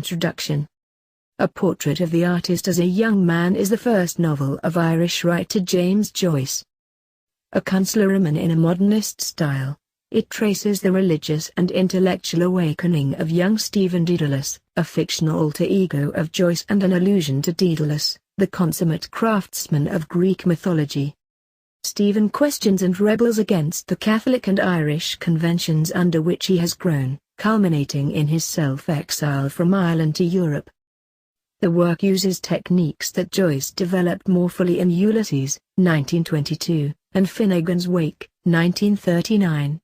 Introduction. A Portrait of the Artist as a Young Man is the first novel of Irish writer James Joyce. A consolatory in a modernist style, it traces the religious and intellectual awakening of young Stephen Dedalus, a fictional alter ego of Joyce and an allusion to Dedalus, the consummate craftsman of Greek mythology. Stephen questions and rebels against the Catholic and Irish conventions under which he has grown, culminating in his self-exile from Ireland to Europe. The work uses techniques that Joyce developed more fully in Ulysses, 1922, and Finnegan's Wake, 1939.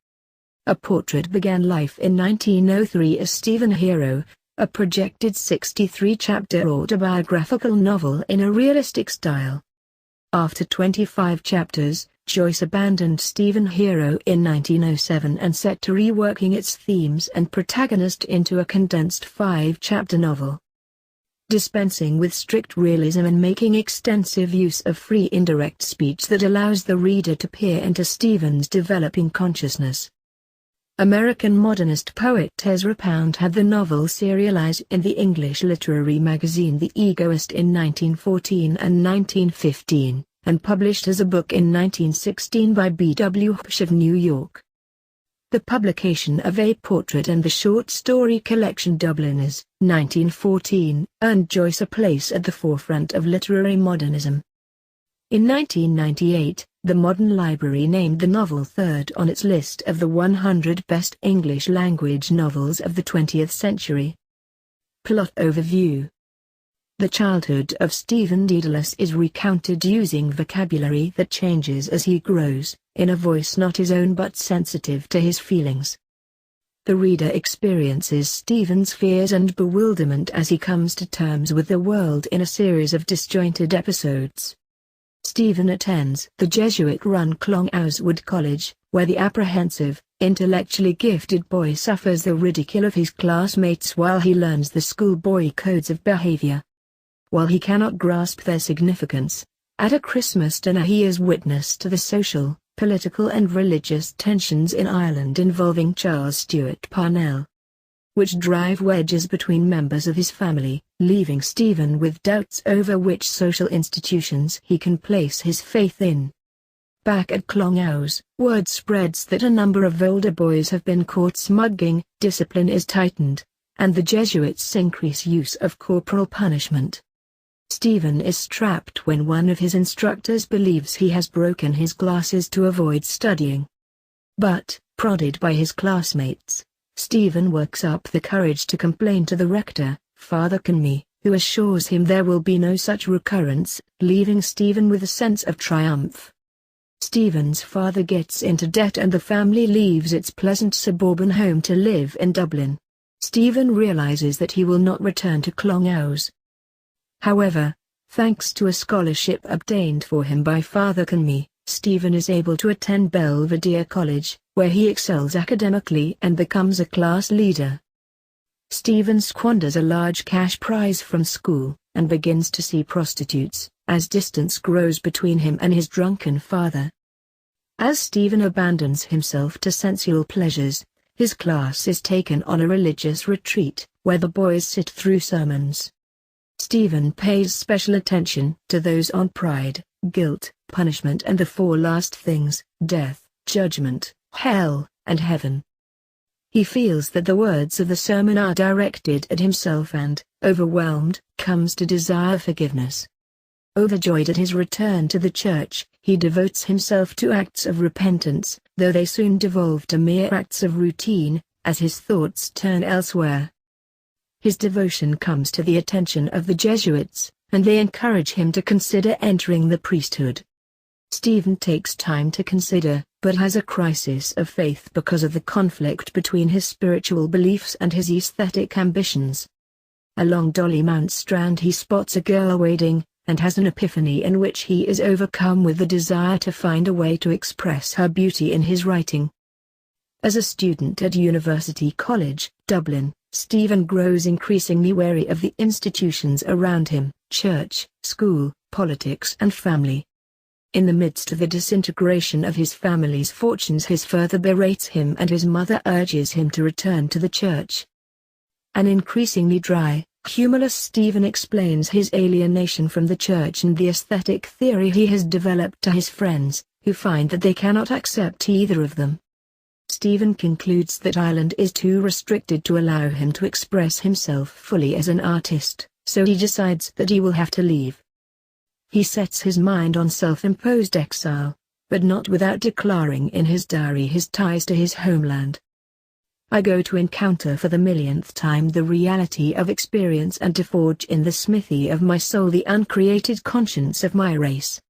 A Portrait began life in 1903 as Stephen Hero, a projected 63-chapter autobiographical novel in a realistic style. After 25 chapters, Joyce abandoned Stephen Hero in 1907 and set to reworking its themes and protagonist into a condensed 5-chapter novel. Dispensing with strict realism and making extensive use of free indirect speech that allows the reader to peer into Stephen's developing consciousness. American modernist poet Ezra Pound had the novel serialized in the English literary magazine The Egoist in 1914 and 1915, and published as a book in 1916 by B.W. Hush of New York. The publication of A Portrait and the short story collection Dubliners, 1914, earned Joyce a place at the forefront of literary modernism. In 1998, the Modern Library named the novel third on its list of the 100 best English-language novels of the 20th century. Plot overview. The childhood of Stephen Dedalus is recounted using vocabulary that changes as he grows, in a voice not his own but sensitive to his feelings. The reader experiences Stephen's fears and bewilderment as he comes to terms with the world in a series of disjointed episodes. Stephen attends the Jesuit-run Clongowes College, where the apprehensive, intellectually gifted boy suffers the ridicule of his classmates while he learns the schoolboy codes of behavior. While he cannot grasp their significance, at a Christmas dinner he is witness to the social, political and religious tensions in Ireland involving Charles Stewart Parnell, which drive wedges between members of his family, leaving Stephen with doubts over which social institutions he can place his faith in. Back at Clongowes, word spreads that a number of older boys have been caught smuggling, discipline is tightened, and the Jesuits increase use of corporal punishment. Stephen is trapped when one of his instructors believes he has broken his glasses to avoid studying. But, prodded by his classmates, Stephen works up the courage to complain to the rector, Father Conmee, who assures him there will be no such recurrence, leaving Stephen with a sense of triumph. Stephen's father gets into debt and the family leaves its pleasant suburban home to live in Dublin. Stephen realizes that he will not return to Clongowes. However, thanks to a scholarship obtained for him by Father Conmee, Stephen is able to attend Belvedere College, where he excels academically and becomes a class leader. Stephen squanders a large cash prize from school, and begins to see prostitutes, as distance grows between him and his drunken father. As Stephen abandons himself to sensual pleasures, his class is taken on a religious retreat, where the boys sit through sermons. Stephen pays special attention to those on pride, guilt, punishment and the four last things, death, judgment, hell, and heaven. He feels that the words of the sermon are directed at himself and, overwhelmed, comes to desire forgiveness. Overjoyed at his return to the church, he devotes himself to acts of repentance, though they soon devolve to mere acts of routine, as his thoughts turn elsewhere. His devotion comes to the attention of the Jesuits, and they encourage him to consider entering the priesthood. Stephen takes time to consider, but has a crisis of faith because of the conflict between his spiritual beliefs and his aesthetic ambitions. Along Dollymount Strand he spots a girl wading, and has an epiphany in which he is overcome with the desire to find a way to express her beauty in his writing. As a student at University College, Dublin, Stephen grows increasingly wary of the institutions around him, church, school, politics and family. In the midst of the disintegration of his family's fortunes his father berates him and his mother urges him to return to the church. An increasingly dry, Humorless Stephen explains his alienation from the church and the aesthetic theory he has developed to his friends, who find that they cannot accept either of them. Stephen concludes that Ireland is too restricted to allow him to express himself fully as an artist, so he decides that he will have to leave. He sets his mind on self-imposed exile, but not without declaring in his diary his ties to his homeland. I go to encounter for the millionth time the reality of experience and to forge in the smithy of my soul the uncreated conscience of my race.